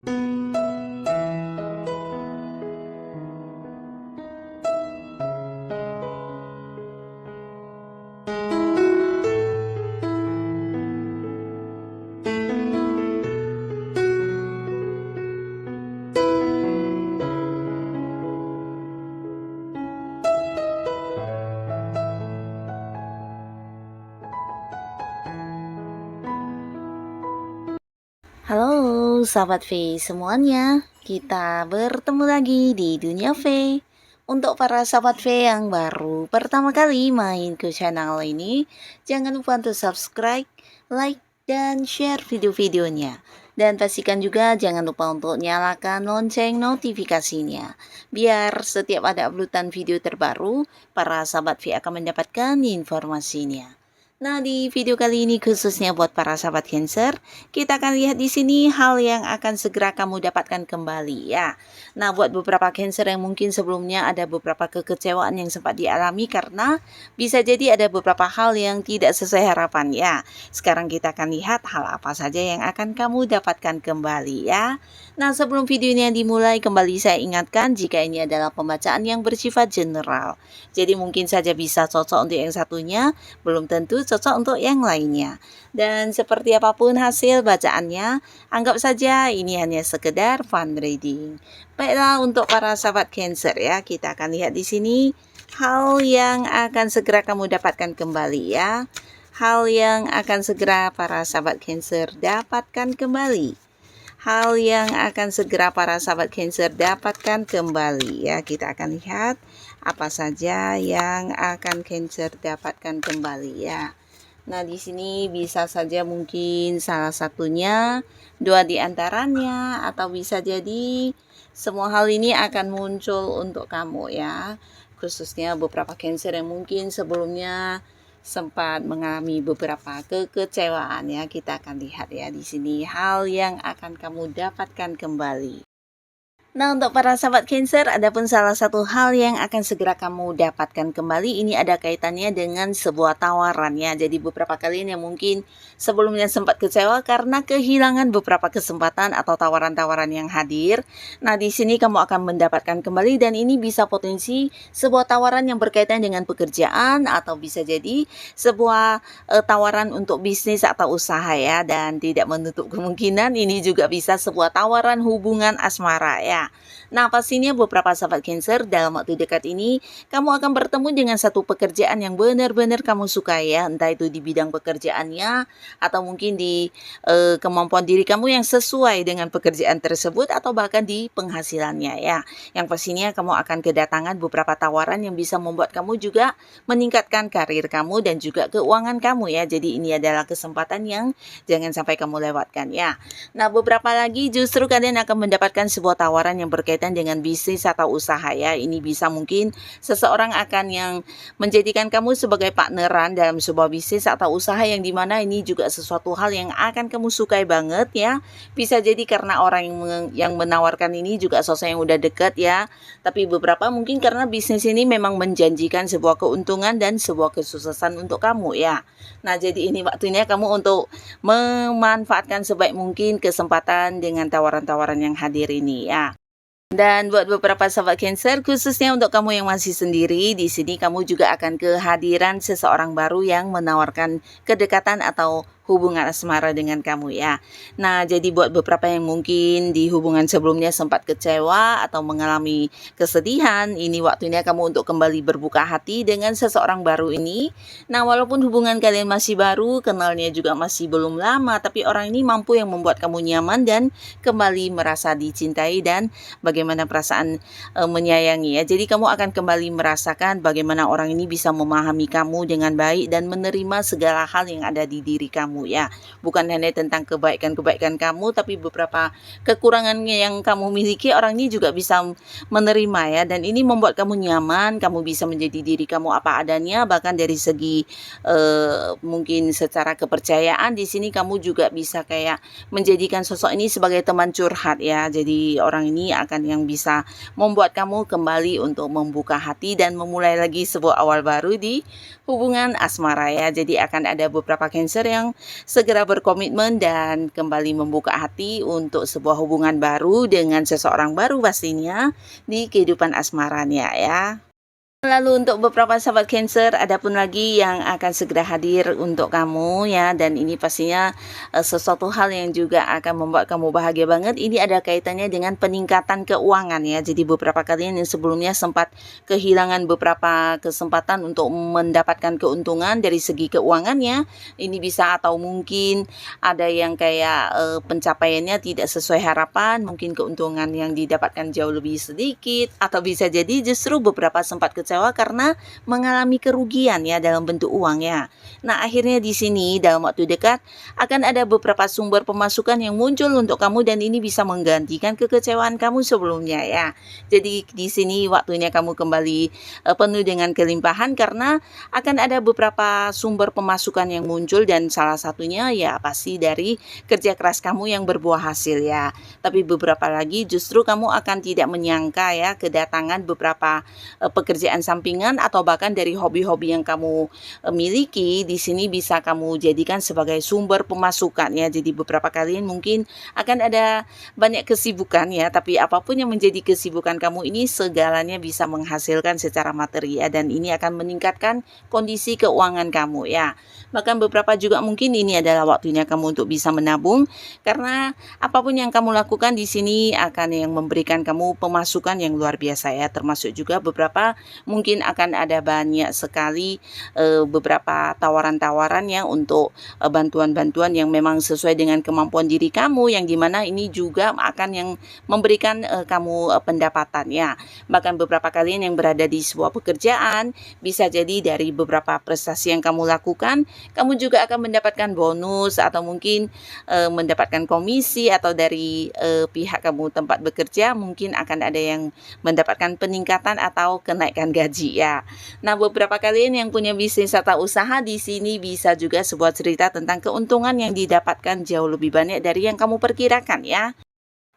Halo sahabat V semuanya, kita bertemu lagi di Dunia V. Untuk para sahabat V yang baru pertama kali main ke channel ini, jangan lupa untuk subscribe, like, dan share video-videonya. Dan pastikan juga jangan lupa untuk nyalakan lonceng notifikasinya, biar setiap ada uploadan video terbaru, para sahabat V akan mendapatkan informasinya. Nah, di video kali ini khususnya buat para sahabat Cancer, kita akan lihat di sini hal yang akan segera kamu dapatkan kembali ya. Nah, buat beberapa Cancer yang mungkin sebelumnya ada beberapa kekecewaan yang sempat dialami karena bisa jadi ada beberapa hal yang tidak sesuai harapan ya. Sekarang kita akan lihat hal apa saja yang akan kamu dapatkan kembali ya. Nah, sebelum video ini dimulai, kembali saya ingatkan jika ini adalah pembacaan yang bersifat general. Jadi mungkin saja bisa cocok untuk yang satunya, belum tentu cocok untuk yang lainnya. Dan seperti apapun hasil bacaannya, anggap saja ini hanya sekedar fun reading. Baiklah, untuk para sahabat Cancer ya, kita akan lihat di sini hal yang akan segera kamu dapatkan kembali ya. Hal yang akan segera para sahabat Cancer dapatkan kembali. Hal yang akan segera para sahabat Cancer dapatkan kembali ya. Kita akan lihat apa saja yang akan Cancer dapatkan kembali ya. Nah, di sini bisa saja mungkin salah satunya, dua di antaranya, atau bisa jadi semua hal ini akan muncul untuk kamu ya. Khususnya beberapa Cancer yang mungkin sebelumnya sempat mengalami beberapa kekecewaan ya. Kita akan lihat ya di sini hal yang akan kamu dapatkan kembali. Nah, untuk para sahabat Cancer, ada pun salah satu hal yang akan segera kamu dapatkan kembali, ini ada kaitannya dengan sebuah tawaran ya. Jadi beberapa kalian yang mungkin sebelumnya sempat kecewa karena kehilangan beberapa kesempatan atau tawaran-tawaran yang hadir. Nah, di sini kamu akan mendapatkan kembali, dan ini bisa potensi sebuah tawaran yang berkaitan dengan pekerjaan, atau bisa jadi sebuah tawaran untuk bisnis atau usaha ya. Dan tidak menutup kemungkinan ini juga bisa sebuah tawaran hubungan asmara ya. Nah, pastinya beberapa sahabat Cancer dalam waktu dekat ini kamu akan bertemu dengan satu pekerjaan yang benar-benar kamu sukai ya, entah itu di bidang pekerjaannya atau mungkin di kemampuan diri kamu yang sesuai dengan pekerjaan tersebut, atau bahkan di penghasilannya ya. Yang pastinya kamu akan kedatangan beberapa tawaran yang bisa membuat kamu juga meningkatkan karir kamu dan juga keuangan kamu ya. Jadi ini adalah kesempatan yang jangan sampai kamu lewatkan ya. Nah, beberapa lagi justru kalian akan mendapatkan sebuah tawaran yang berkaitan dengan bisnis atau usaha ya. Ini bisa mungkin seseorang akan yang menjadikan kamu sebagai partneran dalam sebuah bisnis atau usaha, yang dimana ini juga sesuatu hal yang akan kamu sukai banget ya. Bisa jadi karena orang yang menawarkan ini juga sosok yang udah dekat ya. Tapi beberapa mungkin karena bisnis ini memang menjanjikan sebuah keuntungan dan sebuah kesuksesan untuk kamu ya. Nah, jadi ini waktunya kamu untuk memanfaatkan sebaik mungkin kesempatan dengan tawaran-tawaran yang hadir ini ya. Dan buat beberapa sahabat Cancer, khususnya untuk kamu yang masih sendiri, di sini kamu juga akan kehadiran seseorang baru yang menawarkan kedekatan atau hubungan asmara dengan kamu ya. Nah, jadi buat beberapa yang mungkin di hubungan sebelumnya sempat kecewa atau mengalami kesedihan, ini waktunya kamu untuk kembali berbuka hati dengan seseorang baru ini. Nah, walaupun hubungan kalian masih baru, kenalnya juga masih belum lama, tapi orang ini mampu yang membuat kamu nyaman dan kembali merasa dicintai dan bagaimana perasaan menyayangi ya. Jadi kamu akan kembali merasakan bagaimana orang ini bisa memahami kamu dengan baik dan menerima segala hal yang ada di diri kamu ya. Bukan hanya tentang kebaikan-kebaikan kamu, tapi beberapa kekurangan yang kamu miliki orang ini juga bisa menerima ya. Dan ini membuat kamu nyaman, kamu bisa menjadi diri kamu apa adanya, bahkan dari segi mungkin secara kepercayaan di sini kamu juga bisa kayak menjadikan sosok ini sebagai teman curhat ya. Jadi orang ini akan yang bisa membuat kamu kembali untuk membuka hati dan memulai lagi sebuah awal baru di hubungan asmara ya. Jadi akan ada beberapa Cancer yang segera berkomitmen dan kembali membuka hati untuk sebuah hubungan baru dengan seseorang baru pastinya di kehidupan asmaranya ya. Lalu untuk beberapa sahabat Cancer, ada pun lagi yang akan segera hadir untuk kamu ya, dan ini pastinya sesuatu hal yang juga akan membuat kamu bahagia banget. Ini ada kaitannya dengan peningkatan keuangan ya. Jadi beberapa kalian yang sebelumnya sempat kehilangan beberapa kesempatan untuk mendapatkan keuntungan dari segi keuangannya, ini bisa, atau mungkin ada yang kayak pencapaiannya tidak sesuai harapan, mungkin keuntungan yang didapatkan jauh lebih sedikit, atau bisa jadi justru beberapa sempat kecewa karena mengalami kerugian ya dalam bentuk uang ya. Nah, akhirnya di sini dalam waktu dekat akan ada beberapa sumber pemasukan yang muncul untuk kamu dan ini bisa menggantikan kekecewaan kamu sebelumnya ya. Jadi di sini waktunya kamu kembali penuh dengan kelimpahan karena akan ada beberapa sumber pemasukan yang muncul dan salah satunya ya pasti dari kerja keras kamu yang berbuah hasil ya. Tapi beberapa lagi justru kamu akan tidak menyangka ya kedatangan beberapa pekerjaan sampingan atau bahkan dari hobi-hobi yang kamu miliki di sini bisa kamu jadikan sebagai sumber pemasukan ya. Jadi beberapa kalian mungkin akan ada banyak kesibukan ya, tapi apapun yang menjadi kesibukan kamu ini segalanya bisa menghasilkan secara materi ya, dan ini akan meningkatkan kondisi keuangan kamu ya. Bahkan beberapa juga mungkin ini adalah waktunya kamu untuk bisa menabung karena apapun yang kamu lakukan di sini akan yang memberikan kamu pemasukan yang luar biasa ya, termasuk juga beberapa mungkin akan ada banyak sekali beberapa tawaran-tawaran ya untuk bantuan-bantuan yang memang sesuai dengan kemampuan diri kamu, yang dimana ini juga akan yang memberikan kamu pendapatan ya. Bahkan beberapa kalian yang berada di sebuah pekerjaan bisa jadi dari beberapa prestasi yang kamu lakukan, kamu juga akan mendapatkan bonus atau mungkin mendapatkan komisi, atau dari pihak kamu tempat bekerja mungkin akan ada yang mendapatkan peningkatan atau kenaikan gaji ya. Nah, beberapa kalian yang punya bisnis atau usaha di sini bisa juga sebuah cerita tentang keuntungan yang didapatkan jauh lebih banyak dari yang kamu perkirakan ya.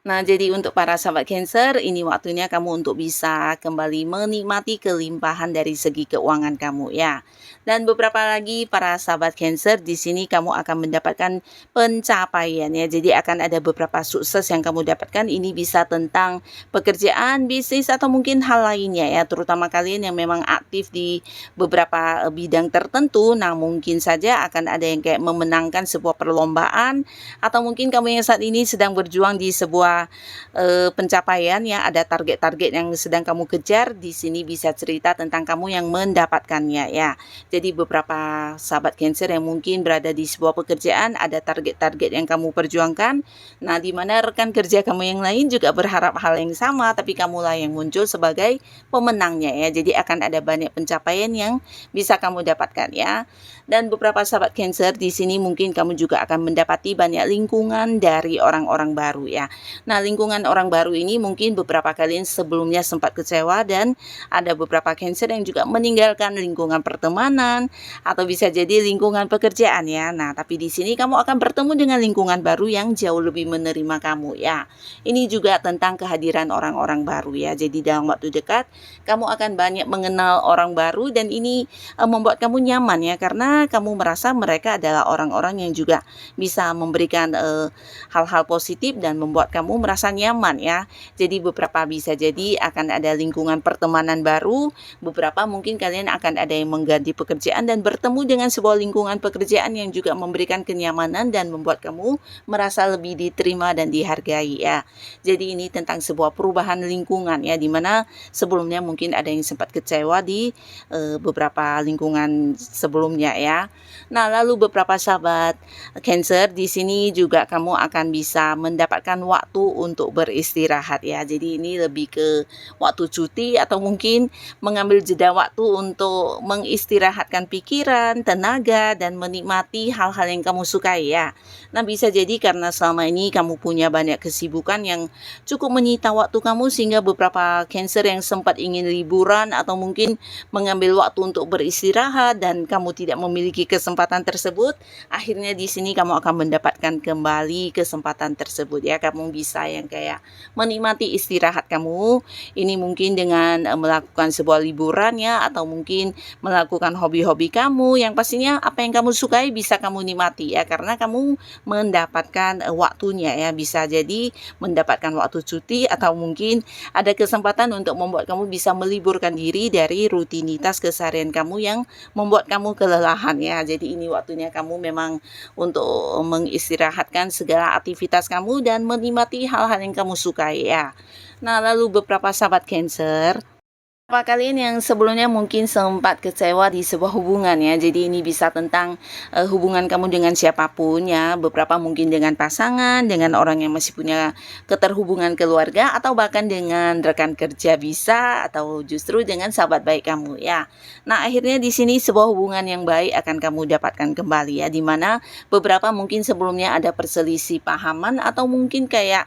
Nah, jadi untuk para sahabat Cancer, ini waktunya kamu untuk bisa kembali menikmati kelimpahan dari segi keuangan kamu ya. Dan beberapa lagi para sahabat Cancer, di sini kamu akan mendapatkan pencapaian ya. Jadi akan ada beberapa sukses yang kamu dapatkan. Ini bisa tentang pekerjaan, bisnis, atau mungkin hal lainnya ya. Terutama kalian yang memang aktif di beberapa bidang tertentu. Nah, mungkin saja akan ada yang kayak memenangkan sebuah perlombaan, atau mungkin kamu yang saat ini sedang berjuang di sebuah pencapaian ya, ada target-target yang sedang kamu kejar. Di sini bisa cerita tentang kamu yang mendapatkannya ya. Jadi beberapa sahabat Cancer yang mungkin berada di sebuah pekerjaan, ada target-target yang kamu perjuangkan. Nah, di mana rekan kerja kamu yang lain juga berharap hal yang sama, tapi kamulah yang muncul sebagai pemenangnya ya. Jadi akan ada banyak pencapaian yang bisa kamu dapatkan ya. Dan beberapa sahabat Cancer di sini mungkin kamu juga akan mendapati banyak lingkungan dari orang-orang baru ya. Nah, lingkungan orang baru ini mungkin beberapa kalian sebelumnya sempat kecewa, dan ada beberapa Cancer yang juga meninggalkan lingkungan pertemanan atau bisa jadi lingkungan pekerjaan ya. Nah, tapi di sini kamu akan bertemu dengan lingkungan baru yang jauh lebih menerima kamu ya. Ini juga tentang kehadiran orang-orang baru ya. Jadi dalam waktu dekat kamu akan banyak mengenal orang baru, dan ini membuat kamu nyaman ya, karena kamu merasa mereka adalah orang-orang yang juga bisa memberikan hal-hal positif dan membuat kamu merasa nyaman ya. Jadi beberapa bisa jadi akan ada lingkungan pertemanan baru, beberapa mungkin kalian akan ada yang mengganti pekerjaan dan bertemu dengan sebuah lingkungan pekerjaan yang juga memberikan kenyamanan dan membuat kamu merasa lebih diterima dan dihargai ya. Jadi ini tentang sebuah perubahan lingkungan ya, dimana sebelumnya mungkin ada yang sempat kecewa di beberapa lingkungan sebelumnya ya. Nah, lalu beberapa sahabat Cancer di sini juga kamu akan bisa mendapatkan waktu untuk beristirahat ya. Jadi ini lebih ke waktu cuti atau mungkin mengambil jeda waktu untuk mengistirahatkan pikiran, tenaga, dan menikmati hal-hal yang kamu sukai ya. Nah, bisa jadi karena selama ini kamu punya banyak kesibukan yang cukup menyita waktu kamu, sehingga beberapa Cancer yang sempat ingin liburan atau mungkin mengambil waktu untuk beristirahat dan kamu tidak memiliki kesempatan tersebut, akhirnya di sini kamu akan mendapatkan kembali kesempatan tersebut ya. Kamu bisa bisa yang kayak menikmati istirahat kamu. Ini mungkin dengan melakukan sebuah liburan ya, atau mungkin melakukan hobi-hobi kamu yang pastinya apa yang kamu sukai bisa kamu nikmati ya, karena kamu mendapatkan waktunya ya. Bisa jadi mendapatkan waktu cuti, atau mungkin ada kesempatan untuk membuat kamu bisa meliburkan diri dari rutinitas keseharian kamu yang membuat kamu kelelahan ya. Jadi ini waktunya kamu memang untuk mengistirahatkan segala aktivitas kamu dan menikmati hal-hal yang kamu sukai ya. Nah, lalu beberapa sahabat Cancer, apa kalian yang sebelumnya mungkin sempat kecewa di sebuah hubungan ya. Jadi ini bisa tentang hubungan kamu dengan siapapun ya. Beberapa mungkin dengan pasangan, dengan orang yang masih punya keterhubungan keluarga, atau bahkan dengan rekan kerja bisa, atau justru dengan sahabat baik kamu ya. Nah, akhirnya di sini sebuah hubungan yang baik akan kamu dapatkan kembali ya, dimana beberapa mungkin sebelumnya ada perselisih pahaman, atau mungkin kayak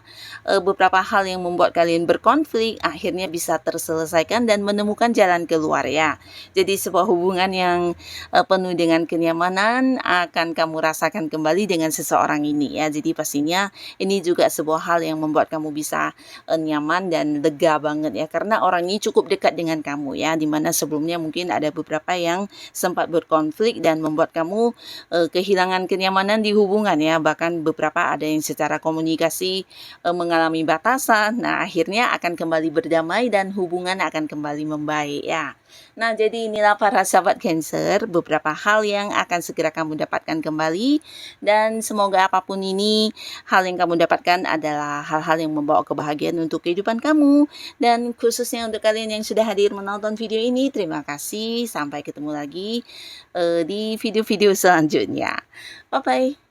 beberapa hal yang membuat kalian berkonflik akhirnya bisa terselesaikan dan menemukan jalan keluar ya. Jadi sebuah hubungan yang penuh dengan kenyamanan akan kamu rasakan kembali dengan seseorang ini ya. Jadi pastinya ini juga sebuah hal yang membuat kamu bisa nyaman dan lega banget ya, karena orang ini cukup dekat dengan kamu ya, dimana sebelumnya mungkin ada beberapa yang sempat berkonflik dan membuat kamu kehilangan kenyamanan di hubungan ya. Bahkan beberapa ada yang secara komunikasi mengalami batasan. Nah, akhirnya akan kembali berdamai dan hubungan akan kembali membaik ya. Nah, jadi inilah para sahabat Cancer, beberapa hal yang akan segera kamu dapatkan kembali, dan semoga apapun ini, hal yang kamu dapatkan adalah hal-hal yang membawa kebahagiaan untuk kehidupan kamu. Dan khususnya untuk kalian yang sudah hadir menonton video ini, terima kasih. Sampai ketemu lagi di video-video selanjutnya. Bye-bye.